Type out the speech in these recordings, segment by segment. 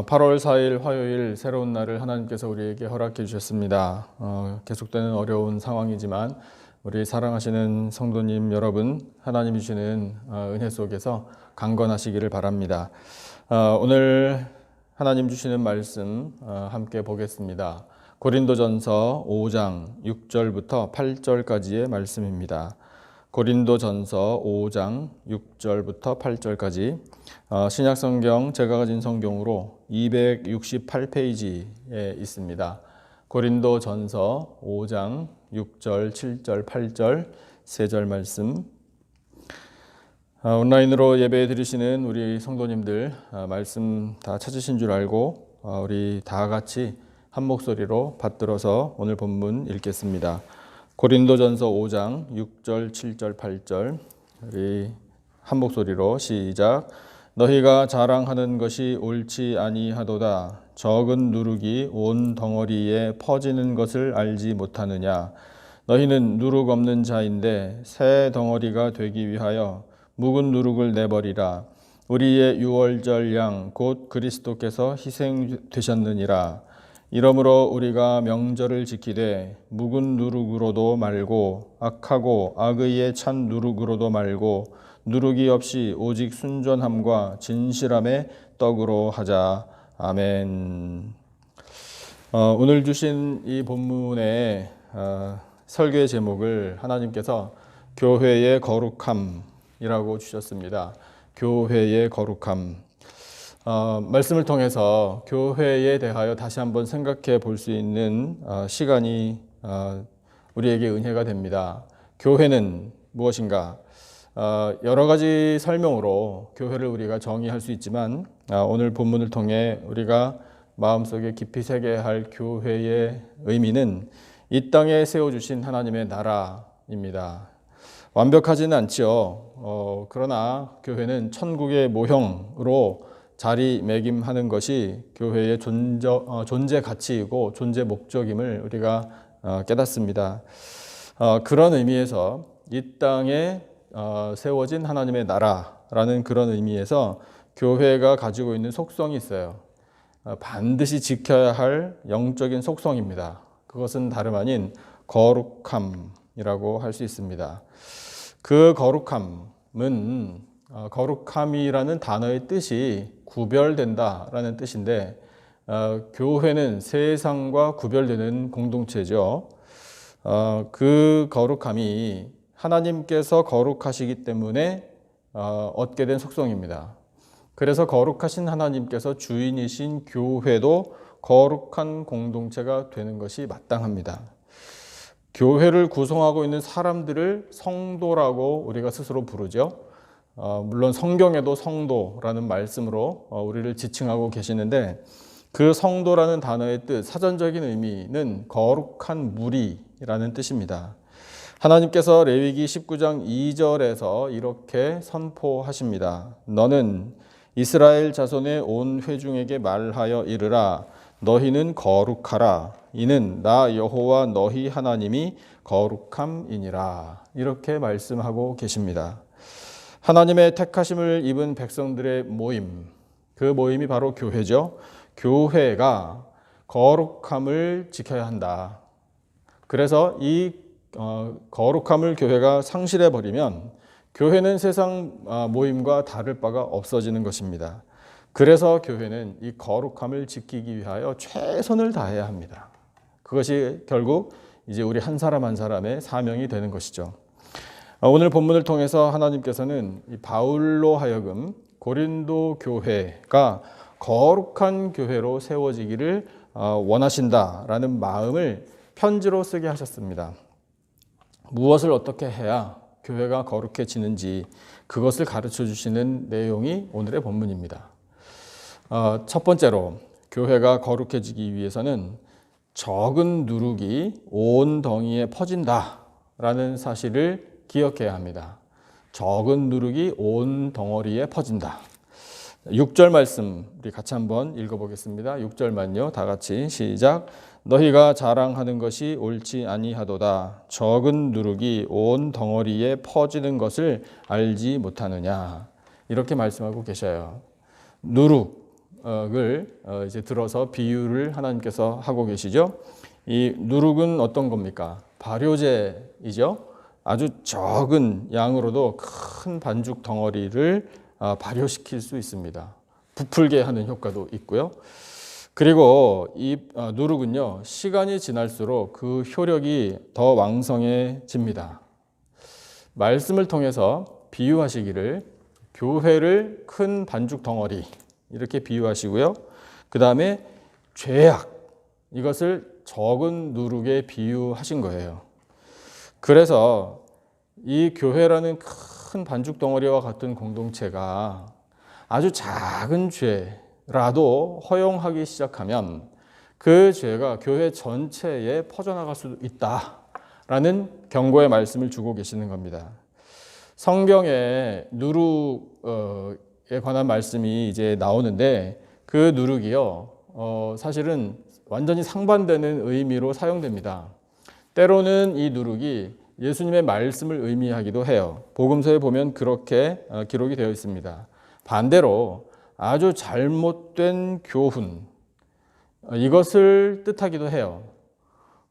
8월 4일 화요일 새로운 날을 하나님께서 우리에게 허락해 주셨습니다. 계속되는 어려운 상황이지만 우리 사랑하시는 성도님 여러분, 하나님이 주시는 은혜 속에서 강건하시기를 바랍니다. 오늘 하나님 주시는 말씀 함께 보겠습니다. 고린도전서 5장 6절부터 8절까지의 말씀입니다. 고린도전서 5장 6절부터 8절까지 신약성경 제가 가진 성경으로 268페이지에 있습니다. 고린도전서 5장 6절, 7절, 8절 세 절 말씀. 온라인으로 예배 드리시는 우리 성도님들 말씀 다 찾으신 줄 알고 우리 다 같이 한 목소리로 받들어서 오늘 본문 읽겠습니다. 고린도전서 5장 6절, 7절, 8절 우리 한 목소리로 시작. 너희가 자랑하는 것이 옳지 아니하도다. 적은 누룩이 온 덩어리에 퍼지는 것을 알지 못하느냐. 너희는 누룩 없는 자인데 새 덩어리가 되기 위하여 묵은 누룩을 내버리라. 우리의 유월절 양 곧 그리스도께서 희생되셨느니라. 이러므로 우리가 명절을 지키되 묵은 누룩으로도 말고 악하고 악의에 찬 누룩으로도 말고 누룩이 없이 오직 순전함과 진실함의 떡으로 하자. 아멘. 오늘 주신 이 본문의 설교의 제목을 하나님께서 교회의 거룩함이라고 주셨습니다. 교회의 거룩함. 말씀을 통해서 교회에 대하여 다시 한번 생각해 볼 수 있는 시간이 우리에게 은혜가 됩니다. 교회는 무엇인가? 여러 가지 설명으로 교회를 우리가 정의할 수 있지만 오늘 본문을 통해 우리가 마음속에 깊이 새겨야 할 교회의 의미는 이 땅에 세워주신 하나님의 나라입니다. 완벽하지는 않죠. 그러나 교회는 천국의 모형으로 자리매김하는 것이 교회의 존재 가치이고 존재 목적임을 우리가 깨닫습니다. 그런 의미에서 이 땅에 세워진 하나님의 나라라는 그런 의미에서 교회가 가지고 있는 속성이 있어요. 반드시 지켜야 할 영적인 속성입니다. 그것은 다름 아닌 거룩함이라고 할 수 있습니다. 그 거룩함은 거룩함이라는 단어의 뜻이 구별된다라는 뜻인데 교회는 세상과 구별되는 공동체죠. 그 거룩함이 하나님께서 거룩하시기 때문에 얻게 된 속성입니다. 그래서 거룩하신 하나님께서 주인이신 교회도 거룩한 공동체가 되는 것이 마땅합니다. 교회를 구성하고 있는 사람들을 성도라고 우리가 스스로 부르죠. 물론 성경에도 성도라는 말씀으로 우리를 지칭하고 계시는데 그 성도라는 단어의 뜻, 사전적인 의미는 거룩한 무리라는 뜻입니다. 하나님께서 레위기 19장 2절에서 이렇게 선포하십니다. 너는 이스라엘 자손의 온 회중에게 말하여 이르라. 너희는 거룩하라. 이는 나 여호와 너희 하나님이 거룩함이니라. 이렇게 말씀하고 계십니다. 하나님의 택하심을 입은 백성들의 모임, 그 모임이 바로 교회죠. 교회가 거룩함을 지켜야 한다. 그래서 이 거룩함을 교회가 상실해 버리면 교회는 세상 모임과 다를 바가 없어지는 것입니다. 그래서 교회는 이 거룩함을 지키기 위하여 최선을 다해야 합니다. 그것이 결국 이제 우리 한 사람 한 사람의 사명이 되는 것이죠. 오늘 본문을 통해서 하나님께서는 이 바울로 하여금 고린도 교회가 거룩한 교회로 세워지기를 원하신다라는 마음을 편지로 쓰게 하셨습니다. 무엇을 어떻게 해야 교회가 거룩해지는지 그것을 가르쳐 주시는 내용이 오늘의 본문입니다. 첫 번째로 교회가 거룩해지기 위해서는 적은 누룩이 온 덩이에 퍼진다라는 사실을 기억해야 합니다. 적은 누룩이 온 덩어리에 퍼진다. 6절 말씀 우리 같이 한번 읽어보겠습니다. 6절만요. 다 같이 시작. 너희가 자랑하는 것이 옳지 아니하도다. 적은 누룩이 온 덩어리에 퍼지는 것을 알지 못하느냐. 이렇게 말씀하고 계셔요. 누룩, 누룩을 이제 들어서 비유를 하나님께서 하고 계시죠. 이 누룩은 어떤 겁니까? 발효제이죠. 아주 적은 양으로도 큰 반죽 덩어리를 발효시킬 수 있습니다. 부풀게 하는 효과도 있고요. 그리고 이 누룩은요, 시간이 지날수록 그 효력이 더 왕성해집니다. 말씀을 통해서 비유하시기를 교회를 큰 반죽 덩어리 이렇게 비유하시고요. 그 다음에 죄악, 이것을 적은 누룩에 비유하신 거예요. 그래서 이 교회라는 큰 반죽 덩어리와 같은 공동체가 아주 작은 죄라도 허용하기 시작하면 그 죄가 교회 전체에 퍼져나갈 수도 있다라는 경고의 말씀을 주고 계시는 겁니다. 성경에 누룩에 관한 말씀이 이제 나오는데 그 누룩이요, 사실은 완전히 상반되는 의미로 사용됩니다. 때로는 이 누룩이 예수님의 말씀을 의미하기도 해요. 복음서에 보면 그렇게 기록이 되어 있습니다. 반대로 아주 잘못된 교훈, 이것을 뜻하기도 해요.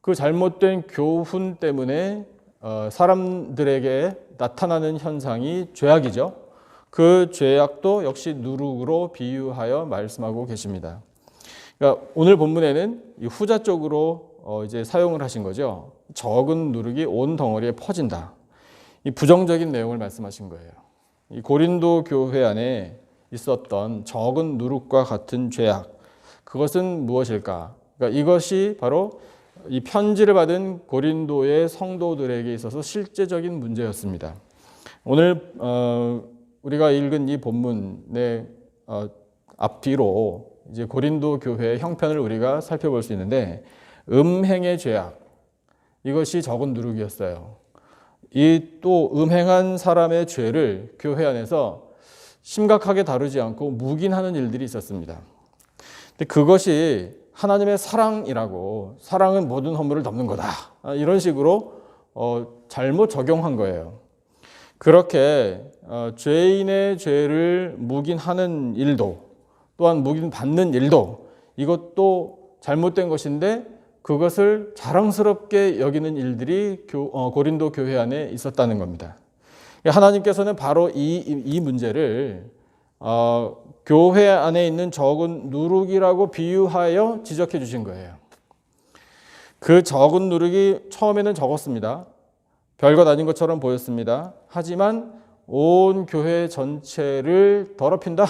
그 잘못된 교훈 때문에 사람들에게 나타나는 현상이 죄악이죠. 그 죄악도 역시 누룩으로 비유하여 말씀하고 계십니다. 그러니까 오늘 본문에는 이 후자 쪽으로 이제 사용을 하신 거죠. 적은 누룩이 온 덩어리에 퍼진다. 이 부정적인 내용을 말씀하신 거예요. 이 고린도 교회 안에 있었던 적은 누룩과 같은 죄악, 그것은 무엇일까? 그러니까 이것이 바로 이 편지를 받은 고린도의 성도들에게 있어서 실제적인 문제였습니다. 오늘 우리가 읽은 이 본문의 앞뒤로 이제 고린도 교회의 형편을 우리가 살펴볼 수 있는데, 음행의 죄악, 이것이 적은 누룩이었어요. 이 또 음행한 사람의 죄를 교회 안에서 심각하게 다루지 않고 묵인하는 일들이 있었습니다. 근데 그것이 하나님의 사랑이라고, 사랑은 모든 허물을 덮는 거다, 이런 식으로 잘못 적용한 거예요. 그렇게 죄인의 죄를 묵인하는 일도, 또한 묵인받는 일도, 이것도 잘못된 것인데 그것을 자랑스럽게 여기는 일들이 고린도 교회 안에 있었다는 겁니다. 하나님께서는 바로 이 문제를 교회 안에 있는 적은 누룩이라고 비유하여 지적해 주신 거예요. 그 적은 누룩이 처음에는 적었습니다. 별것 아닌 것처럼 보였습니다. 하지만 온 교회 전체를 더럽힌다.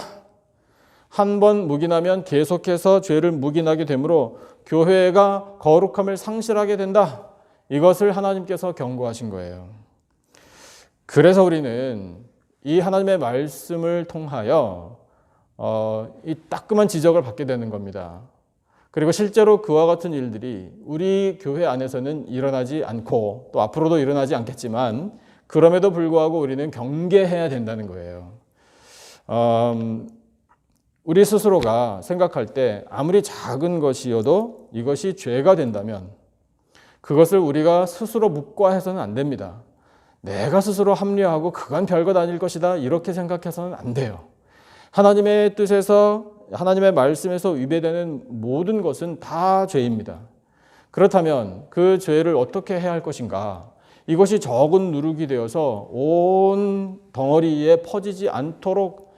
한 번 묵인하면 계속해서 죄를 묵인하게 되므로 교회가 거룩함을 상실하게 된다. 이것을 하나님께서 경고하신 거예요. 그래서 우리는 이 하나님의 말씀을 통하여 이 따끔한 지적을 받게 되는 겁니다. 그리고 실제로 그와 같은 일들이 우리 교회 안에서는 일어나지 않고 또 앞으로도 일어나지 않겠지만, 그럼에도 불구하고 우리는 경계해야 된다는 거예요. 우리 스스로가 생각할 때 아무리 작은 것이어도 이것이 죄가 된다면 그것을 우리가 스스로 묵과해서는 안 됩니다. 내가 스스로 합리화하고 그건 별것 아닐 것이다, 이렇게 생각해서는 안 돼요. 하나님의 뜻에서, 하나님의 말씀에서 위배되는 모든 것은 다 죄입니다. 그렇다면 그 죄를 어떻게 해야 할 것인가? 이것이 적은 누룩이 되어서 온 덩어리에 퍼지지 않도록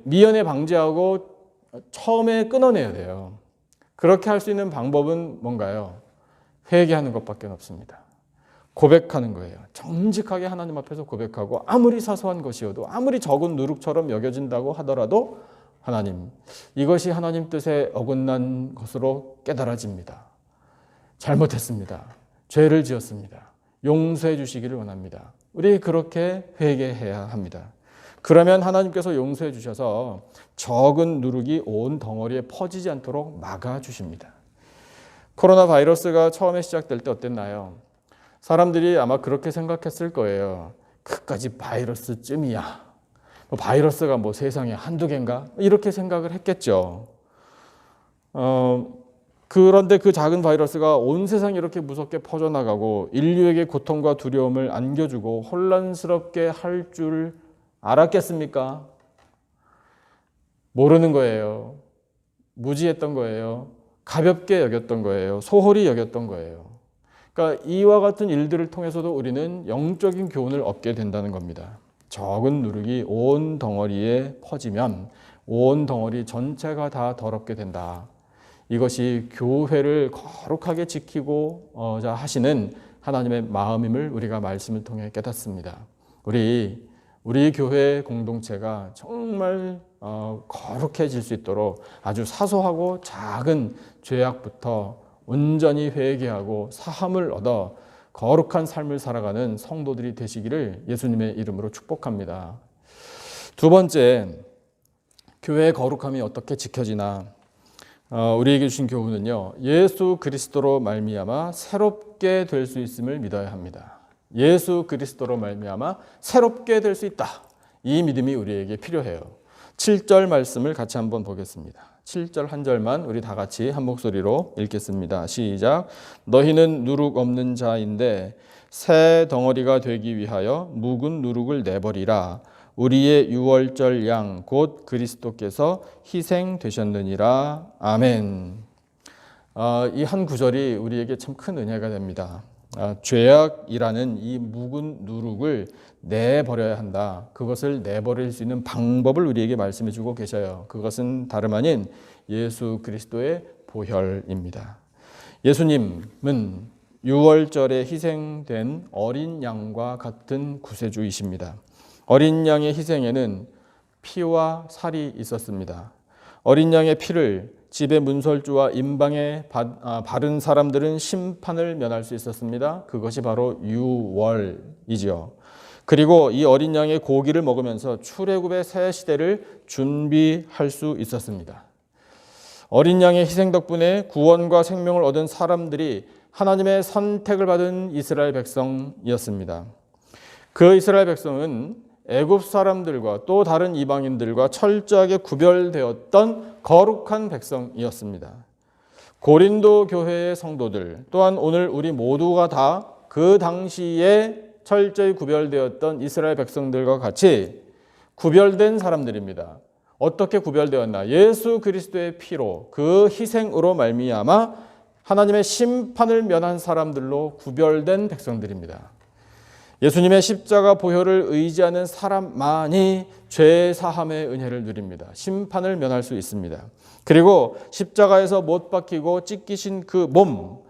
미연에 방지하고 처음에 끊어내야 돼요. 그렇게 할 수 있는 방법은 뭔가요? 회개하는 것밖에 없습니다. 고백하는 거예요. 정직하게 하나님 앞에서 고백하고, 아무리 사소한 것이어도, 아무리 적은 누룩처럼 여겨진다고 하더라도 하나님, 이것이 하나님 뜻에 어긋난 것으로 깨달아집니다. 잘못했습니다. 죄를 지었습니다. 용서해 주시기를 원합니다. 우리 그렇게 회개해야 합니다. 그러면 하나님께서 용서해 주셔서 적은 누룩이 온 덩어리에 퍼지지 않도록 막아주십니다. 코로나 바이러스가 처음에 시작될 때 어땠나요? 사람들이 아마 그렇게 생각했을 거예요. 그까지 바이러스쯤이야. 바이러스가 뭐 세상에 한두 개인가? 이렇게 생각을 했겠죠. 그런데 그 작은 바이러스가 온 세상에 이렇게 무섭게 퍼져나가고 인류에게 고통과 두려움을 안겨주고 혼란스럽게 할 줄 알았겠습니까? 모르는 거예요. 무지했던 거예요. 가볍게 여겼던 거예요. 소홀히 여겼던 거예요. 그러니까 이와 같은 일들을 통해서도 우리는 영적인 교훈을 얻게 된다는 겁니다. 적은 누룩이 온 덩어리에 퍼지면 온 덩어리 전체가 다 더럽게 된다. 이것이 교회를 거룩하게 지키고 하시는 하나님의 마음임을 우리가 말씀을 통해 깨닫습니다. 우리 교회 공동체가 정말 거룩해질 수 있도록 아주 사소하고 작은 죄악부터 온전히 회개하고 사함을 얻어 거룩한 삶을 살아가는 성도들이 되시기를 예수님의 이름으로 축복합니다. 두 번째, 교회의 거룩함이 어떻게 지켜지나? 우리에게 주신 교훈은요, 예수 그리스도로 말미암아 새롭게 될 수 있음을 믿어야 합니다. 예수 그리스도로 말미암아 새롭게 될 수 있다. 이 믿음이 우리에게 필요해요. 7절 말씀을 같이 한번 보겠습니다. 7절 한 절만 우리 다 같이 한 목소리로 읽겠습니다. 시작. 너희는 누룩 없는 자인데 새 덩어리가 되기 위하여 묵은 누룩을 내버리라. 우리의 유월절 양 곧 그리스도께서 희생되셨느니라. 아멘. 이 한 구절이 우리에게 참 큰 은혜가 됩니다. 죄악이라는 이 묵은 누룩을 내버려야 한다. 그것을 내버릴 수 있는 방법을 우리에게 말씀해 주고 계셔요. 그것은 다름 아닌 예수 그리스도의 보혈입니다. 예수님은 유월절에 희생된 어린 양과 같은 구세주이십니다. 어린 양의 희생에는 피와 살이 있었습니다. 어린 양의 피를 집의 문설주와 임방에 바른 사람들은 심판을 면할 수 있었습니다. 그것이 바로 유월이지요. 그리고 이 어린 양의 고기를 먹으면서 출애굽의 새 시대를 준비할 수 있었습니다. 어린 양의 희생 덕분에 구원과 생명을 얻은 사람들이 하나님의 선택을 받은 이스라엘 백성이었습니다. 그 이스라엘 백성은 애굽 사람들과 또 다른 이방인들과 철저하게 구별되었던 거룩한 백성이었습니다. 고린도 교회의 성도들 또한 오늘 우리 모두가 다 그 당시에 철저히 구별되었던 이스라엘 백성들과 같이 구별된 사람들입니다. 어떻게 구별되었나? 예수 그리스도의 피로 그 희생으로 말미암아 하나님의 심판을 면한 사람들로 구별된 백성들입니다. 예수님의 십자가 보혈을 의지하는 사람만이 죄 사함의 은혜를 누립니다. 심판을 면할 수 있습니다. 그리고 십자가에서 못 박히고 찢기신 그 몸,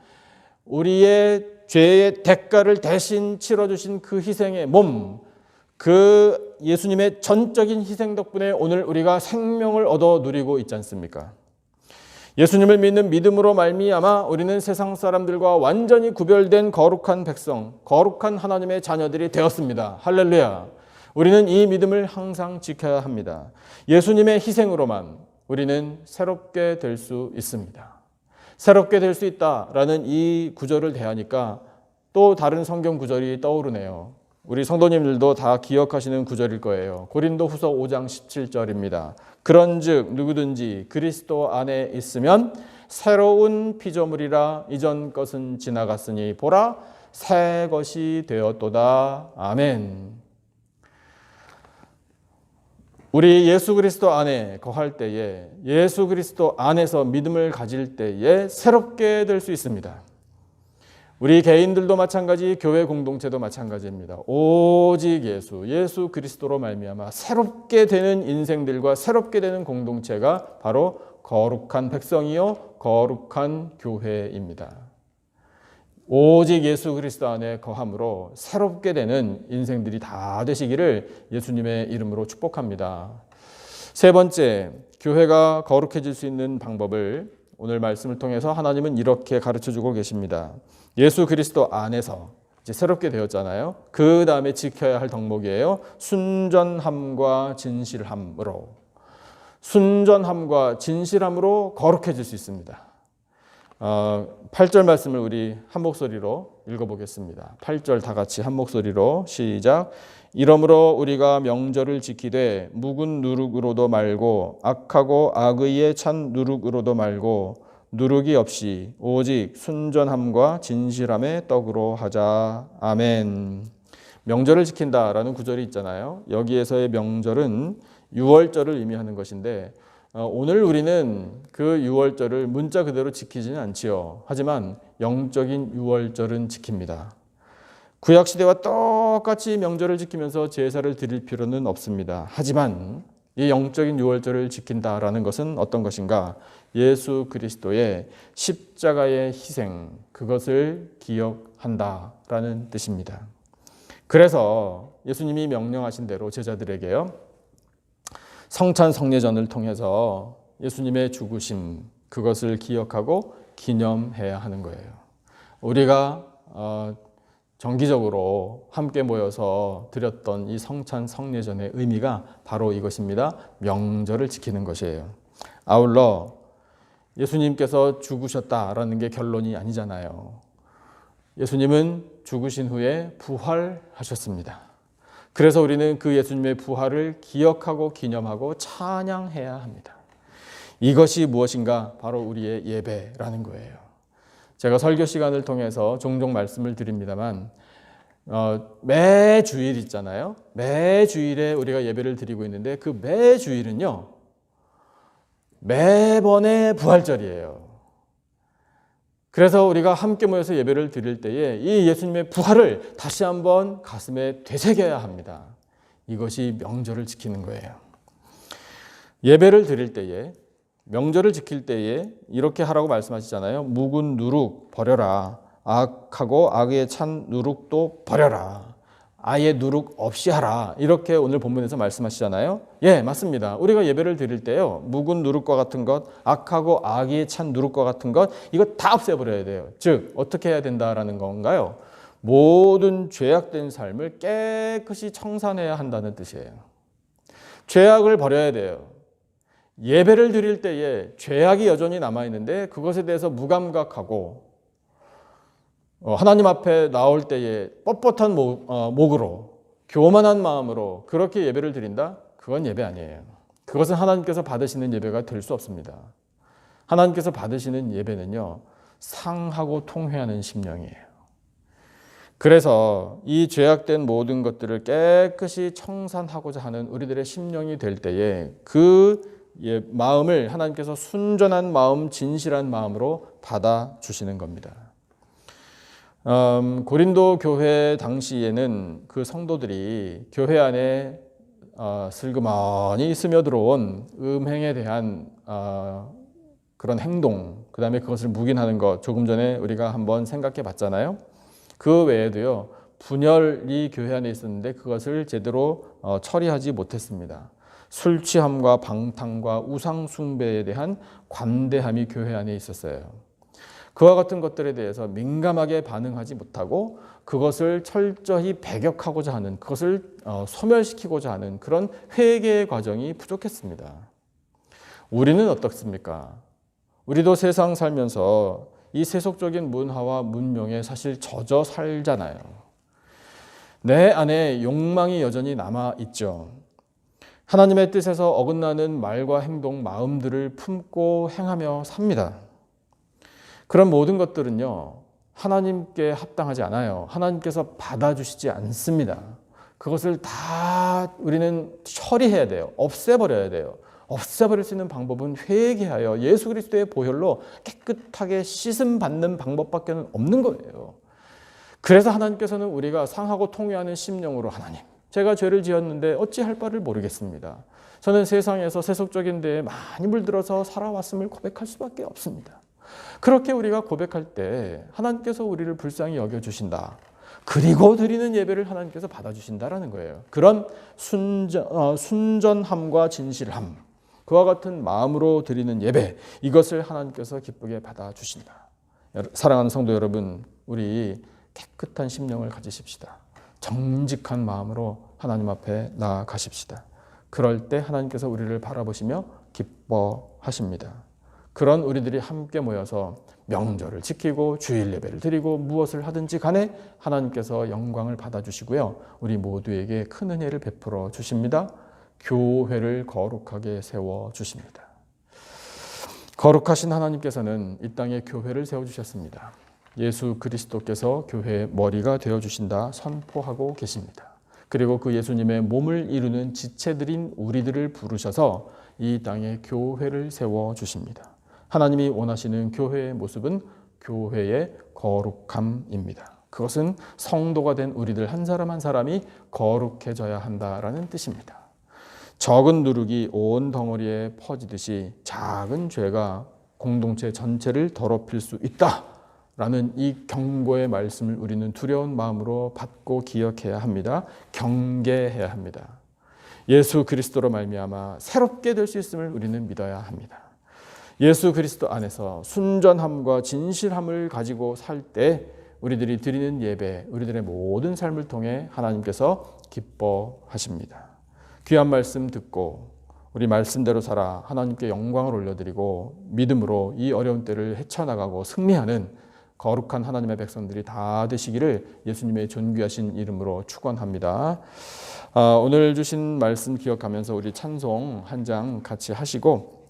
우리의 죄의 대가를 대신 치러주신 그 희생의 몸, 그 예수님의 전적인 희생 덕분에 오늘 우리가 생명을 얻어 누리고 있지 않습니까? 예수님을 믿는 믿음으로 말미암아 우리는 세상 사람들과 완전히 구별된 거룩한 백성, 거룩한 하나님의 자녀들이 되었습니다. 할렐루야. 우리는 이 믿음을 항상 지켜야 합니다. 예수님의 희생으로만 우리는 새롭게 될 수 있습니다. 새롭게 될 수 있다라는 이 구절을 대하니까 또 다른 성경 구절이 떠오르네요. 우리 성도님들도 다 기억하시는 구절일 거예요. 고린도후서 5장 17절입니다. 그런즉 누구든지 그리스도 안에 있으면 새로운 피조물이라 이전 것은 지나갔으니 보라 새 것이 되었도다. 아멘. 우리 예수 그리스도 안에 거할 때에 예수 그리스도 안에서 믿음을 가질 때에 새롭게 될 수 있습니다. 우리 개인들도 마찬가지, 교회 공동체도 마찬가지입니다. 오직 예수 그리스도로 말미암아 새롭게 되는 인생들과 새롭게 되는 공동체가 바로 거룩한 백성이요 거룩한 교회입니다. 오직 예수 그리스도 안에 거함으로 새롭게 되는 인생들이 다 되시기를 예수님의 이름으로 축복합니다. 세 번째, 교회가 거룩해질 수 있는 방법을 오늘 말씀을 통해서 하나님은 이렇게 가르쳐주고 계십니다. 예수 그리스도 안에서 이제 새롭게 되었잖아요. 그 다음에 지켜야 할 덕목이에요. 순전함과 진실함으로. 순전함과 진실함으로 거룩해질 수 있습니다. 8절 말씀을 우리 한 목소리로 읽어보겠습니다. 8절 다 같이 한 목소리로 시작. 이러므로 우리가 명절을 지키되 묵은 누룩으로도 말고 악하고 악의에 찬 누룩으로도 말고 누룩이 없이 오직 순전함과 진실함의 떡으로 하자. 아멘. 명절을 지킨다라는 구절이 있잖아요. 여기에서의 명절은 유월절을 의미하는 것인데 오늘 우리는 그 유월절을 문자 그대로 지키지는 않지요. 하지만 영적인 유월절은 지킵니다. 구약시대와 똑같이 명절을 지키면서 제사를 드릴 필요는 없습니다. 하지만 이 영적인 유월절을 지킨다라는 것은 어떤 것인가? 예수 그리스도의 십자가의 희생, 그것을 기억한다라는 뜻입니다. 그래서 예수님이 명령하신 대로 제자들에게요, 성찬 성례전을 통해서 예수님의 죽으심, 그것을 기억하고 기념해야 하는 거예요. 우리가 정기적으로 함께 모여서 드렸던 이 성찬 성례전의 의미가 바로 이것입니다. 명절을 지키는 것이에요. 아울러 예수님께서 죽으셨다라는 게 결론이 아니잖아요. 예수님은 죽으신 후에 부활하셨습니다. 그래서 우리는 그 예수님의 부활을 기억하고 기념하고 찬양해야 합니다. 이것이 무엇인가? 바로 우리의 예배라는 거예요. 제가 설교 시간을 통해서 종종 말씀을 드립니다만 매 주일 있잖아요. 매 주일에 우리가 예배를 드리고 있는데 그 매 주일은요, 매번의 부활절이에요. 그래서 우리가 함께 모여서 예배를 드릴 때에 이 예수님의 부활을 다시 한번 가슴에 되새겨야 합니다. 이것이 명절을 지키는 거예요. 예배를 드릴 때에, 명절을 지킬 때에 이렇게 하라고 말씀하시잖아요. 묵은 누룩 버려라. 악하고 악에 찬 누룩도 버려라. 아예 누룩 없이 하라. 이렇게 오늘 본문에서 말씀하시잖아요. 예, 맞습니다. 우리가 예배를 드릴 때요, 묵은 누룩과 같은 것, 악하고 악에 찬 누룩과 같은 것, 이거 다 없애버려야 돼요. 즉 어떻게 해야 된다라는 건가요? 모든 죄악된 삶을 깨끗이 청산해야 한다는 뜻이에요. 죄악을 버려야 돼요. 예배를 드릴 때에 죄악이 여전히 남아있는데 그것에 대해서 무감각하고 하나님 앞에 나올 때에 뻣뻣한 목으로, 교만한 마음으로 그렇게 예배를 드린다? 그건 예배 아니에요. 그것은 하나님께서 받으시는 예배가 될 수 없습니다. 하나님께서 받으시는 예배는요, 상하고 통회하는 심령이에요. 그래서 이 죄악된 모든 것들을 깨끗이 청산하고자 하는 우리들의 심령이 될 때에 그 마음을 하나님께서 순전한 마음, 진실한 마음으로 받아주시는 겁니다. 고린도 교회 당시에는 그 성도들이 교회 안에 슬그머니 스며들어온 음행에 대한 그런 행동, 그 다음에 그것을 묵인하는 것, 조금 전에 우리가 한번 생각해 봤잖아요. 그 외에도요, 분열이 교회 안에 있었는데 그것을 제대로 처리하지 못했습니다. 술 취함과 방탕과 우상 숭배에 대한 관대함이 교회 안에 있었어요. 그와 같은 것들에 대해서 민감하게 반응하지 못하고 그것을 철저히 배격하고자 하는, 그것을 소멸시키고자 하는 그런 회개의 과정이 부족했습니다. 우리는 어떻습니까? 우리도 세상 살면서 이 세속적인 문화와 문명에 사실 젖어 살잖아요. 내 안에 욕망이 여전히 남아있죠. 하나님의 뜻에서 어긋나는 말과 행동, 마음들을 품고 행하며 삽니다. 그런 모든 것들은요, 하나님께 합당하지 않아요. 하나님께서 받아주시지 않습니다. 그것을 다 우리는 처리해야 돼요. 없애버려야 돼요. 없애버릴 수 있는 방법은 회개하여 예수 그리스도의 보혈로 깨끗하게 씻음 받는 방법밖에 없는 거예요. 그래서 하나님께서는 우리가 상하고 통회하는 심령으로, 하나님, 제가 죄를 지었는데 어찌할 바를 모르겠습니다. 저는 세상에서 세속적인 데에 많이 물들어서 살아왔음을 고백할 수밖에 없습니다. 그렇게 우리가 고백할 때 하나님께서 우리를 불쌍히 여겨주신다. 그리고 드리는 예배를 하나님께서 받아주신다라는 거예요. 그런 순전함과 진실함, 그와 같은 마음으로 드리는 예배, 이것을 하나님께서 기쁘게 받아주신다. 사랑하는 성도 여러분, 우리 깨끗한 심령을 가지십시다. 정직한 마음으로 하나님 앞에 나아가십시다. 그럴 때 하나님께서 우리를 바라보시며 기뻐하십니다. 그런 우리들이 함께 모여서 명절을 지키고 주일 예배를 드리고 무엇을 하든지 간에 하나님께서 영광을 받아주시고요, 우리 모두에게 큰 은혜를 베풀어 주십니다. 교회를 거룩하게 세워주십니다. 거룩하신 하나님께서는 이 땅에 교회를 세워주셨습니다. 예수 그리스도께서 교회의 머리가 되어주신다 선포하고 계십니다. 그리고 그 예수님의 몸을 이루는 지체들인 우리들을 부르셔서 이 땅에 교회를 세워주십니다. 하나님이 원하시는 교회의 모습은 교회의 거룩함입니다. 그것은 성도가 된 우리들 한 사람 한 사람이 거룩해져야 한다라는 뜻입니다. 적은 누룩이 온 덩어리에 퍼지듯이 작은 죄가 공동체 전체를 더럽힐 수 있다라는 이 경고의 말씀을 우리는 두려운 마음으로 받고 기억해야 합니다. 경계해야 합니다. 예수 그리스도로 말미암아 새롭게 될 수 있음을 우리는 믿어야 합니다. 예수 그리스도 안에서 순전함과 진실함을 가지고 살 때 우리들이 드리는 예배, 우리들의 모든 삶을 통해 하나님께서 기뻐하십니다. 귀한 말씀 듣고 우리 말씀대로 살아 하나님께 영광을 올려드리고 믿음으로 이 어려운 때를 헤쳐나가고 승리하는 거룩한 하나님의 백성들이 다 되시기를 예수님의 존귀하신 이름으로 축원합니다. 오늘 주신 말씀 기억하면서 우리 찬송 한 장 같이 하시고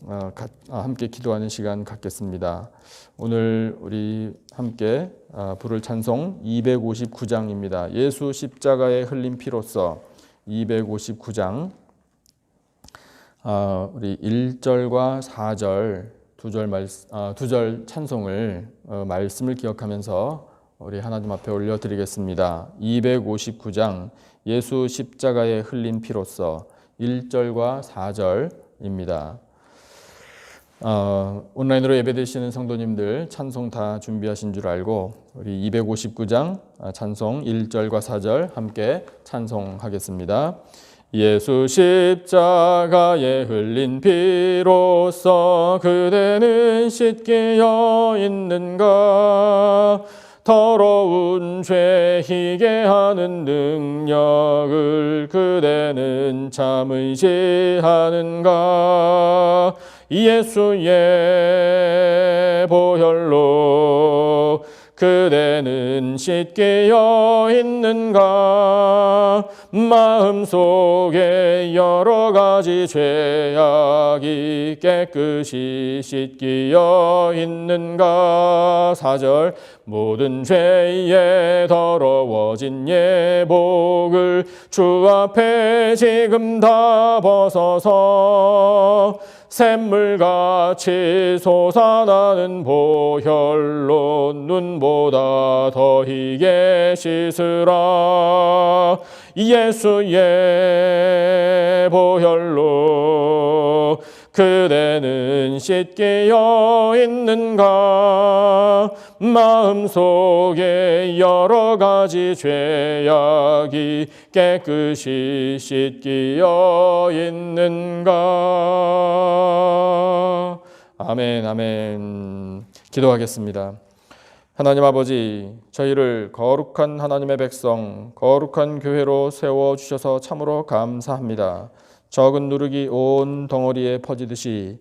함께 기도하는 시간 갖겠습니다. 오늘 우리 함께 부를 찬송 259장입니다. 예수 십자가에 흘린 피로써 259장 우리 1절과 4절 두 절 찬송을 말씀을 기억하면서 우리 하나님 앞에 올려드리겠습니다. 259장 예수 십자가에 흘린 피로써 1절과 4절입니다. 온라인으로 예배드리시는 성도님들 찬송 다 준비하신 줄 알고 우리 259장 찬송 1절과 4절 함께 찬송하겠습니다. 예수 십자가에 흘린 피로써 그대는 씻기어 있는가? 더러운 죄 희게 하는 능력을 그대는 참 의지하는가? 예수의 보혈로 그대는 씻기어 있는가? 마음속에 여러 가지 죄악이 깨끗이 씻기어 있는가? 4절 모든 죄에 더러워진 예복을 주 앞에 지금 다 벗어서 샘물같이 솟아나는 보혈로 눈보다 더 희게 씻으라. 예수의 보혈로 그대는 씻기어 있는가? 마음속에 여러 가지 죄악이 깨끗이 씻기어 있는가? 아멘, 아멘. 기도하겠습니다. 하나님 아버지, 저희를 거룩한 하나님의 백성, 거룩한 교회로 세워주셔서 참으로 감사합니다. 적은 누룩이 온 덩어리에 퍼지듯이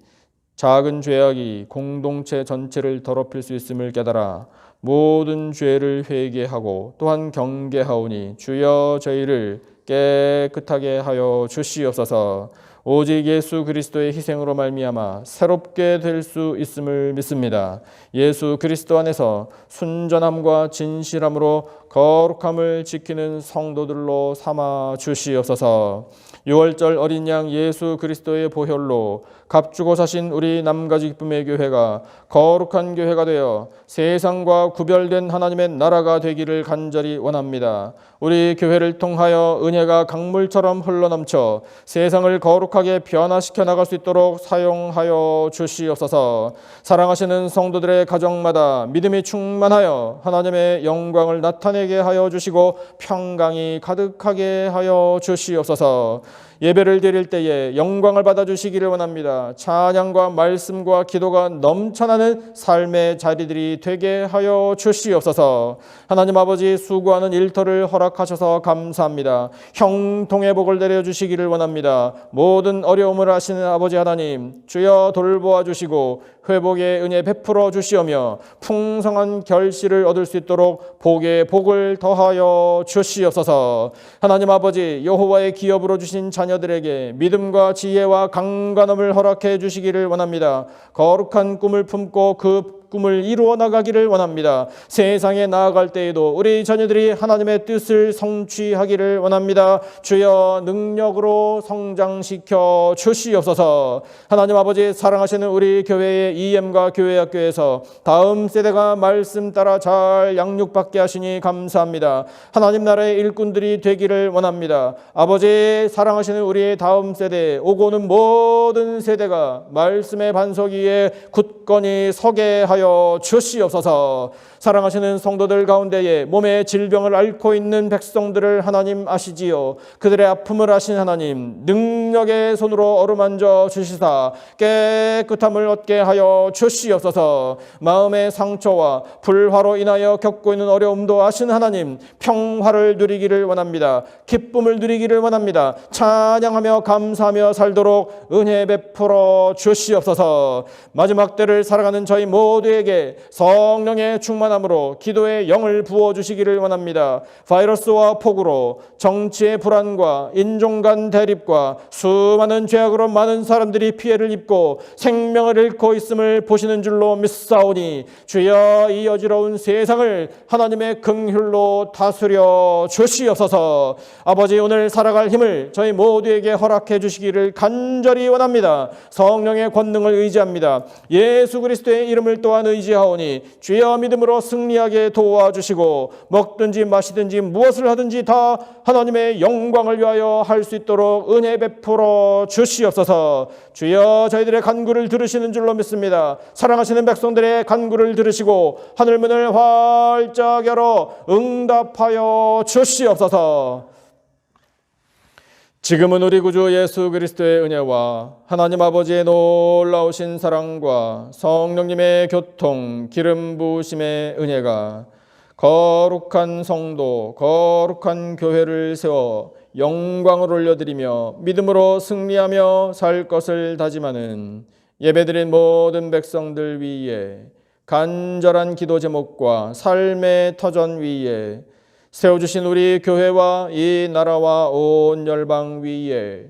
작은 죄악이 공동체 전체를 더럽힐 수 있음을 깨달아 모든 죄를 회개하고 또한 경계하오니 주여 저희를 깨끗하게 하여 주시옵소서. 오직 예수 그리스도의 희생으로 말미암아 새롭게 될 수 있음을 믿습니다. 예수 그리스도 안에서 순전함과 진실함으로 거룩함을 지키는 성도들로 삼아 주시옵소서. 6월절 어린 양 예수 그리스도의 보혈로 값주고 사신 우리 남가지 기쁨의 교회가 거룩한 교회가 되어 세상과 구별된 하나님의 나라가 되기를 간절히 원합니다. 우리 교회를 통하여 은혜가 강물처럼 흘러넘쳐 세상을 거룩하게 변화시켜 나갈 수 있도록 사용하여 주시옵소서. 사랑하시는 성도들의 가정마다 믿음이 충만하여 하나님의 영광을 나타내게 하여 주시고 평강이 가득하게 하여 주시옵소서. 예배를 드릴 때에 영광을 받아주시기를 원합니다. 찬양과 말씀과 기도가 넘쳐나는 삶의 자리들이 되게 하여 주시옵소서. 하나님 아버지 수고하는 일터를 허락하셔서 감사합니다. 형통의 복을 내려주시기를 원합니다. 모든 어려움을 아시는 아버지 하나님 주여 돌보아 주시고 회복의 은혜 베풀어 주시오며 풍성한 결실을 얻을 수 있도록 복의 복을 더하여 주시옵소서. 하나님 아버지 여호와의 기업으로 주신 자녀들에게 믿음과 지혜와 강건함을 허락해 주시기를 원합니다. 거룩한 꿈을 품고 그 꿈을 이루어 나가기를 원합니다. 세상에 나아갈 때에도 우리 자녀들이 하나님의 뜻을 성취하기를 원합니다. 주여 능력으로 성장시켜 주시옵소서. 하나님 아버지, 사랑하시는 우리 교회의 EM과 교회학교에서 다음 세대가 말씀 따라 잘 양육받게 하시니 감사합니다. 하나님 나라의 일꾼들이 되기를 원합니다. 아버지, 사랑하시는 우리의 다음 세대, 오고 오는 모든 세대가 말씀의 반석 위에 굳건히 서게 하여 주시옵소서. 사랑하시는 성도들 가운데에 몸의 질병을 앓고 있는 백성들을 하나님 아시지요. 그들의 아픔을 아신 하나님, 능력의 손으로 어루만져 주시사 깨끗함을 얻게 하여 주시옵소서. 마음의 상처와 불화로 인하여 겪고 있는 어려움도 아신 하나님, 평화를 누리기를 원합니다. 기쁨을 누리기를 원합니다. 찬양하며 감사하며 살도록 은혜 베풀어 주시옵소서. 마지막 때를 살아가는 저희 모두에게 성령의 충만함으로 기도의 영을 부어주시기를 원합니다. 바이러스와 폭우로 정치의 불안과 인종 간 대립과 수많은 죄악으로 많은 사람들이 피해를 입고 생명을 잃고 있음을 보시는 줄로 믿사오니 주여 이 어지러운 세상을 하나님의 긍휼로 다스려 주시옵소서. 아버지, 오늘 살아갈 힘을 저희 모두에게 허락해 주시기를 간절히 원합니다. 성령의 권능을 의지합니다. 예수 그리스도의 이름을 또한 의지하오니 주여 믿음으로 승리하게 도와주시고 먹든지 마시든지 무엇을 하든지 다 하나님의 영광을 위하여 할 수 있도록 은혜 베풀어 주시옵소서. 주여 저희들의 간구를 들으시는 줄로 믿습니다. 사랑하시는 백성들의 간구를 들으시고 하늘문을 활짝 열어 응답하여 주시옵소서. 지금은 우리 구주 예수 그리스도의 은혜와 하나님 아버지의 놀라우신 사랑과 성령님의 교통, 기름 부으심의 은혜가 거룩한 성도, 거룩한 교회를 세워 영광을 올려드리며 믿음으로 승리하며 살 것을 다짐하는 예배드린 모든 백성들 위에, 간절한 기도 제목과 삶의 터전 위에, 세워주신 우리 교회와 이 나라와 온 열방 위에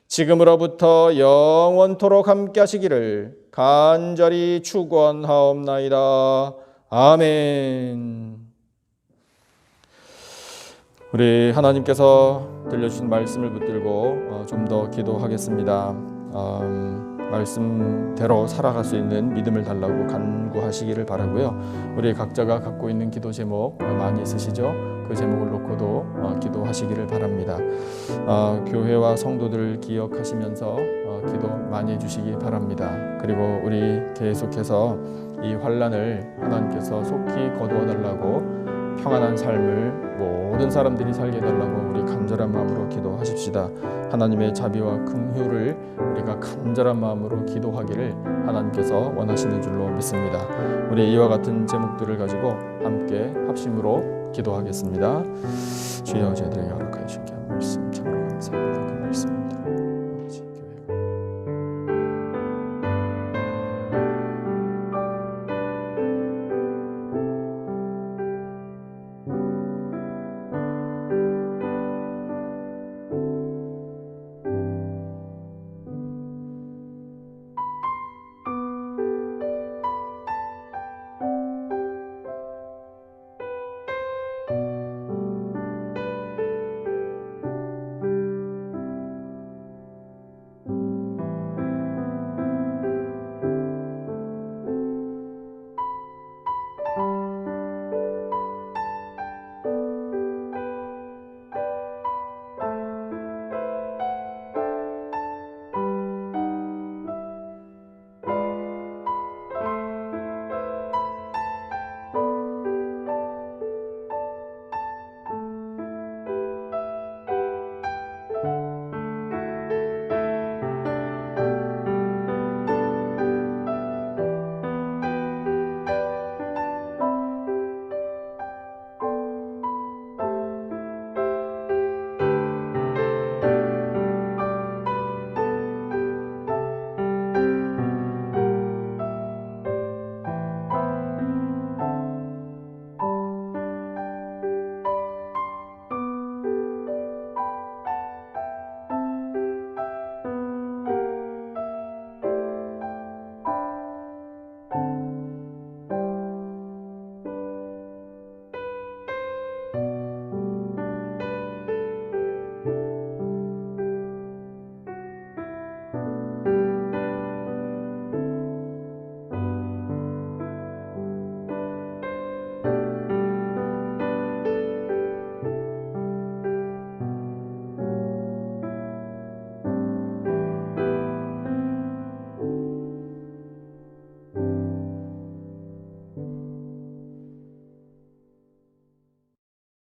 지금으로부터 영원토록 함께 하시기를 간절히 축원하옵나이다. 아멘. 우리 하나님께서 들려주신 말씀을 붙들고 좀 더 기도하겠습니다. 말씀대로 살아갈 수 있는 믿음을 달라고 간구하시기를 바라고요. 우리 각자가 갖고 있는 기도 제목 많이 있으시죠? 그 제목을 놓고도 기도하시기를 바랍니다. 교회와 성도들을 기억하시면서 기도 많이 해주시기 바랍니다. 그리고 우리 계속해서 이 환난을 하나님께서 속히 거두어달라고, 평안한 삶을 모든 사람들이 살게 해달라고 우리 간절한 마음으로 기도하십시다. 하나님의 자비와 긍휼을 우리가 간절한 마음으로 기도하기를 하나님께서 원하시는 줄로 믿습니다. 우리 이와 같은 제목들을 가지고 함께 합심으로 기도하겠습니다. 주여 저희들에게 허락하여 주시기 바랍니다.